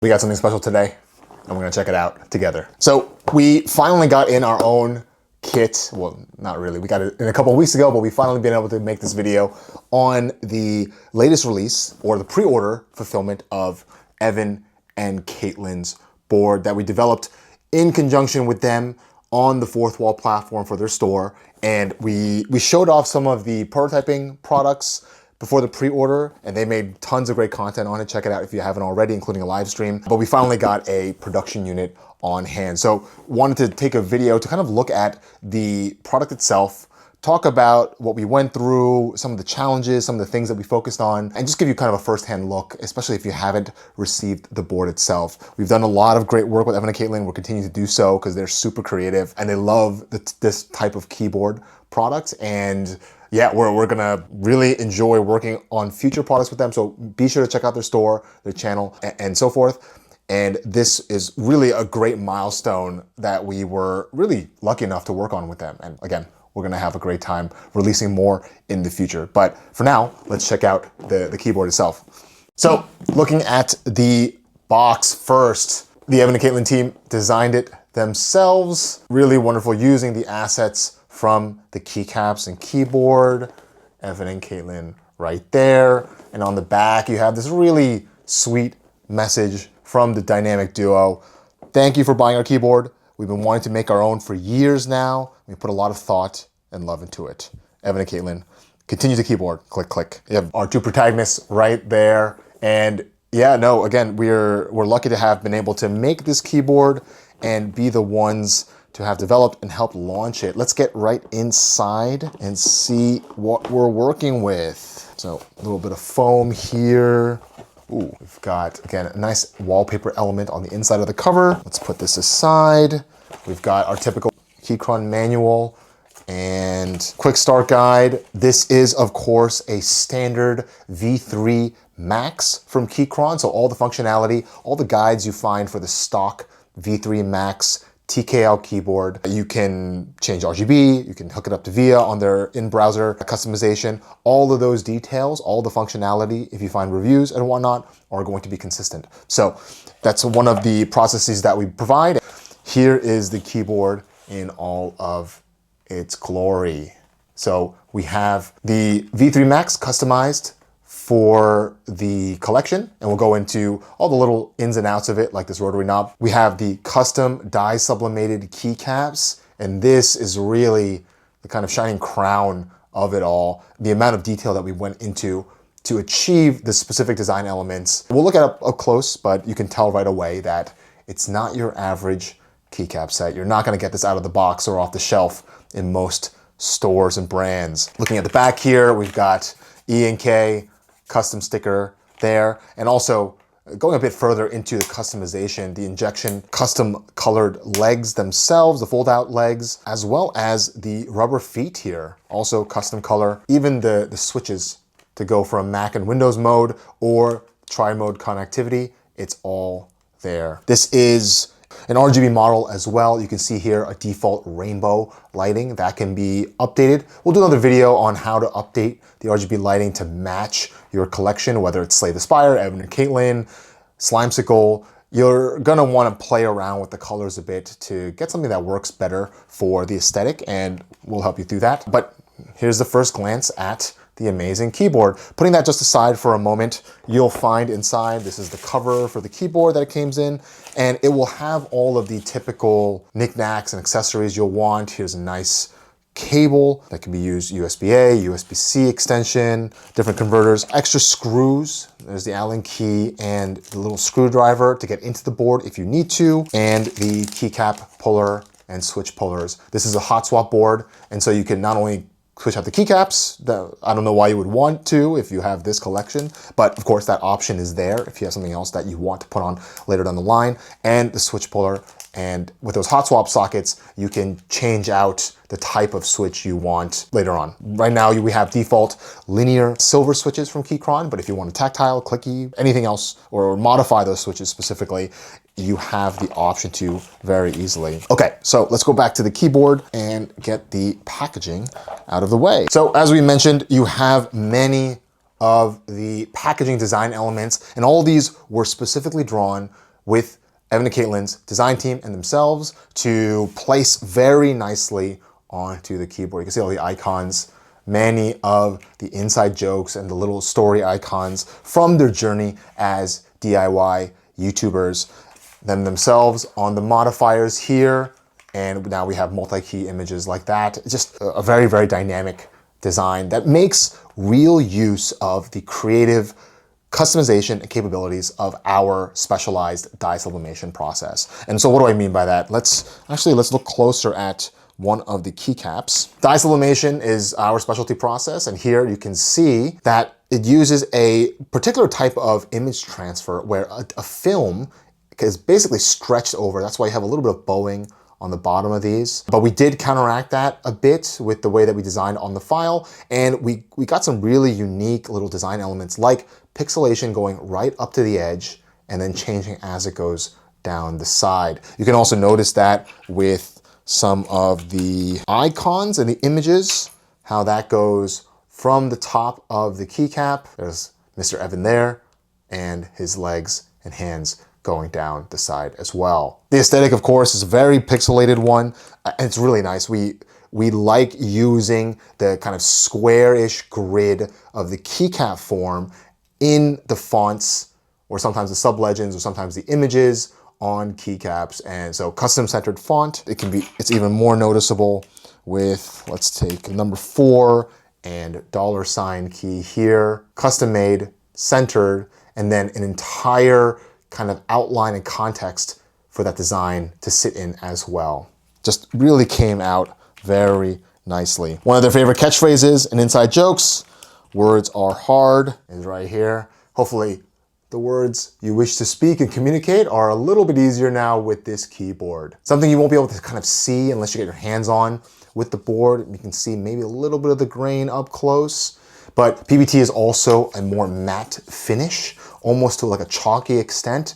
We got something special today, and we're gonna check it out together. So we finally got in our own kit. Well, not really. We got it in a couple of weeks ago, but we finally been able to make this video on the latest release or the pre-order fulfillment of Evan and Katelyn's board that we developed in conjunction with them on the Fourth Wall platform for their store. And we showed off some of the prototyping products before the pre-order, and they made tons of great content on it. Check it out if you haven't already, including a live stream. But we finally got a production unit on hand. So wanted to take a video to kind of look at the product itself, talk about what we went through, some of the challenges, some of the things that we focused on, and just give you kind of a first-hand look, especially if you haven't received the board itself. We've done a lot of great work with Evan and Katelyn. We're continuing to do so because they're super creative and they love this type of keyboard product. And yeah, we're gonna really enjoy working on future products with them. So be sure to check out their store, their channel, and so forth. And this is really a great milestone that we were really lucky enough to work on with them. And again, we're gonna have a great time releasing more in the future. But for now, let's check out the keyboard itself. So looking at the box first, the Evan and Katelyn team designed it themselves. Really wonderful, using the assets from the keycaps and keyboard. Evan and Katelyn right there. And on the back, you have this really sweet message from the dynamic duo. Thank you for buying our keyboard. We've been wanting to make our own for years now. We put a lot of thought and love into it. Evan and Katelyn, continue to keyboard, click, click. You have our two protagonists right there. And yeah, no, again, we're lucky to have been able to make this keyboard and be the ones to have developed and helped launch it. Let's get right inside and see what we're working with. So a little bit of foam here. Ooh, we've got, again, a nice wallpaper element on the inside of the cover. Let's put this aside. We've got our typical Keychron manual and quick start guide. This is, of course, a standard V3 Max from Keychron. So all the functionality, all the guides you find for the stock V3 Max TKL keyboard. You can change RGB, you can hook it up to VIA on their in-browser customization. All of those details, all the functionality, if you find reviews and whatnot, are going to be consistent. So that's one of the processes that we provide. Here is the keyboard in all of its glory. So we have the V3 Max customized for the collection, and we'll go into all the little ins and outs of it, like this rotary knob. We have the custom dye sublimated keycaps, and this is really the kind of shining crown of it all. The amount of detail that we went into to achieve the specific design elements. We'll look at it up close, but you can tell right away that it's not your average keycap set. You're not gonna get this out of the box or off the shelf in most stores and brands. Looking at the back here, we've got E&K, custom sticker there, and also going a bit further into the customization, the injection custom colored legs themselves, the fold out legs, as well as the rubber feet here, also custom color, even the switches to go from Mac and Windows mode or tri-mode connectivity, it's all there. This is an RGB model as well. You can see here a default rainbow lighting that can be updated. We'll do another video on how to update the RGB lighting to match your collection, whether it's Slay the Spire, Evan and Katelyn, Slimesicle. You're gonna wanna play around with the colors a bit to get something that works better for the aesthetic, and we'll help you through that. But here's the first glance at the amazing keyboard. Putting that just aside for a moment, you'll find inside, this is the cover for the keyboard that it comes in, and it will have all of the typical knickknacks and accessories you'll want. Here's a nice cable that can be used USB-A, USB-C extension, different converters, extra screws. There's the Allen key and the little screwdriver to get into the board if you need to, and the keycap puller and switch pullers. This is a hot swap board, and so you can not only switch out the keycaps. I don't know why you would want to if you have this collection, but of course that option is there if you have something else that you want to put on later down the line, and the switch puller. And with those hot swap sockets, you can change out the type of switch you want later on. Right now, we have default linear silver switches from Keychron, but if you want a tactile, clicky, anything else, or modify those switches specifically, you have the option to very easily. Okay, so let's go back to the keyboard and get the packaging out of the way. So as we mentioned, you have many of the packaging design elements, and all these were specifically drawn with Evan and Katelyn's design team and themselves to place very nicely onto the keyboard. You can see all the icons, many of the inside jokes and the little story icons from their journey as DIY YouTubers themselves on the modifiers here. And now we have multi-key images like that. It's just a very, very dynamic design that makes real use of the creative customization and capabilities of our specialized dye sublimation process. And so what do I mean by that? Let's look closer at one of the keycaps. Dye sublimation is our specialty process, and here you can see that it uses a particular type of image transfer where a film is basically stretched over. That's why you have a little bit of bowing on the bottom of these. But we did counteract that a bit with the way that we designed on the file, and we got some really unique little design elements like pixelation going right up to the edge and then changing as it goes down the side. You can also notice that with some of the icons and the images, how that goes from the top of the keycap. There's Mr. Evan there and his legs and hands going down the side as well. The aesthetic, of course, is a very pixelated one, and it's really nice. We like using the kind of square-ish grid of the keycap form in the fonts, or sometimes the sub-legends, or sometimes the images on keycaps. And so custom-centered font, it's even more noticeable with, let's take number 4 and $ key here, custom-made, centered, and then an entire kind of outline and context for that design to sit in as well. Just really came out very nicely. One of their favorite catchphrases and inside jokes, "Words are hard," is right here. Hopefully the words you wish to speak and communicate are a little bit easier now with this keyboard. Something you won't be able to kind of see unless you get your hands on with the board. You can see maybe a little bit of the grain up close, but PBT is also a more matte finish, almost to like a chalky extent.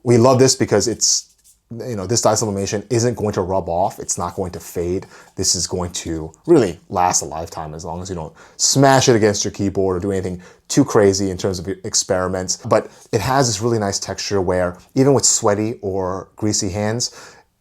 We love this because it's, this dye sublimation isn't going to rub off. It's not going to fade. This is going to really last a lifetime as long as you don't smash it against your keyboard or do anything too crazy in terms of experiments. But it has this really nice texture where even with sweaty or greasy hands,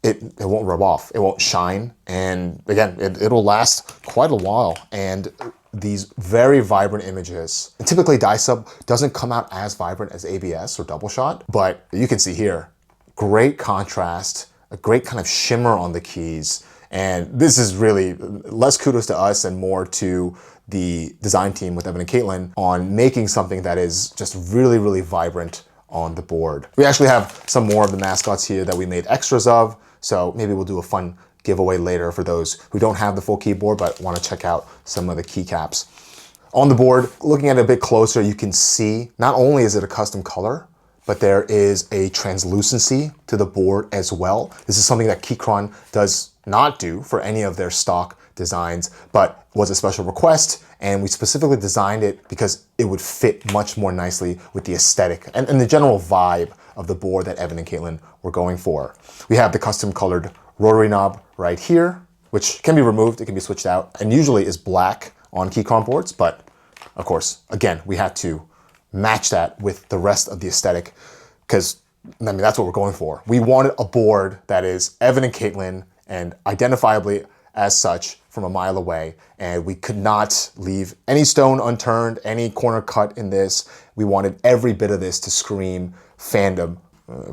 it won't rub off. It won't shine. And again, it'll last quite a while. And these very vibrant images. And typically dye sub doesn't come out as vibrant as ABS or double shot, but you can see here, great contrast, a great kind of shimmer on the keys. And this is really less kudos to us and more to the design team with Evan and Katelyn on making something that is just really, really vibrant on the board. We actually have some more of the mascots here that we made extras of, so maybe we'll do a fun giveaway later for those who don't have the full keyboard but want to check out some of the keycaps. On the board, looking at it a bit closer, you can see not only is it a custom color, but there is a translucency to the board as well. This is something that Keychron does not do for any of their stock designs, but was a special request, and we specifically designed it because it would fit much more nicely with the aesthetic and the general vibe of the board that Evan and Katelyn were going for. We have the custom colored rotary knob right here, which can be removed, it can be switched out, and usually is black on Keychron boards, but of course, again, we had to match that with the rest of the aesthetic because, that's what we're going for. We wanted a board that is Evan and Katelyn and identifiably as such from a mile away, and we could not leave any stone unturned, any corner cut in this. We wanted every bit of this to scream fandom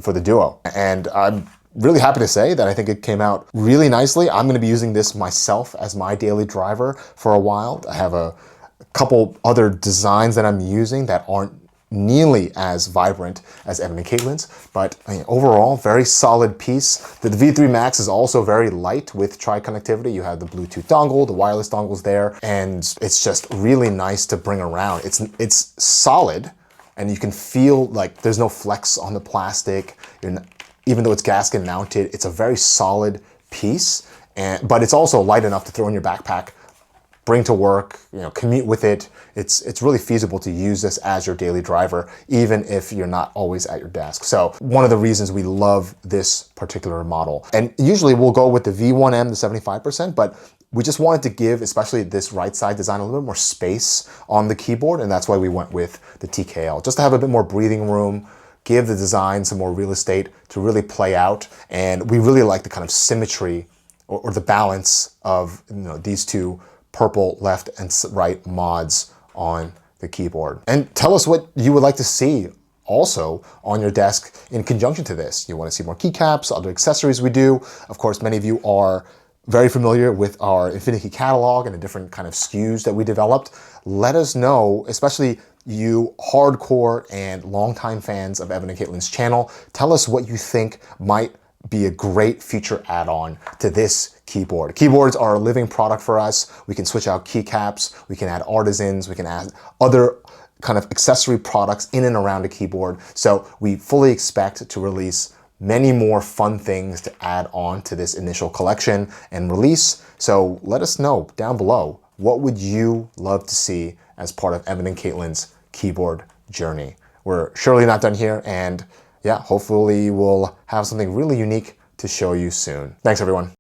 for the duo. And I'm really happy to say that I think it came out really nicely. I'm going to be using this myself as my daily driver for a while. I have a couple other designs that I'm using that aren't nearly as vibrant as Evan and Katelyn's, but overall, very solid piece. The V3 Max is also very light with tri-connectivity. You have the Bluetooth dongle, the wireless dongles there, and it's just really nice to bring around. It's solid, and you can feel like there's no flex on the plastic. Even though it's gasket mounted, it's a very solid piece, but it's also light enough to throw in your backpack, bring to work, commute with it. It's really feasible to use this as your daily driver, even if you're not always at your desk. So one of the reasons we love this particular model. And usually we'll go with the V1M, the 75%, but we just wanted to give, especially this right side design, a little bit more space on the keyboard, and that's why we went with the TKL, just to have a bit more breathing room, give the design some more real estate to really play out. And we really like the kind of symmetry or the balance of these two purple left and right mods on the keyboard. And tell us what you would like to see also on your desk in conjunction to this. You want to see more keycaps, other accessories we do. Of course, many of you are very familiar with our Infinikey catalog and the different kind of SKUs that we developed. Let us know, especially you hardcore and longtime fans of Evan and Katelyn's channel. Tell us what you think might be a great future add-on to this keyboard. Keyboards are a living product for us. We can switch out keycaps, we can add artisans, we can add other kind of accessory products in and around a keyboard. So we fully expect to release many more fun things to add on to this initial collection and release. So let us know down below, what would you love to see as part of Evan and Katelyn's keyboard journey? We're surely not done here, and yeah, hopefully we'll have something really unique to show you soon. Thanks everyone.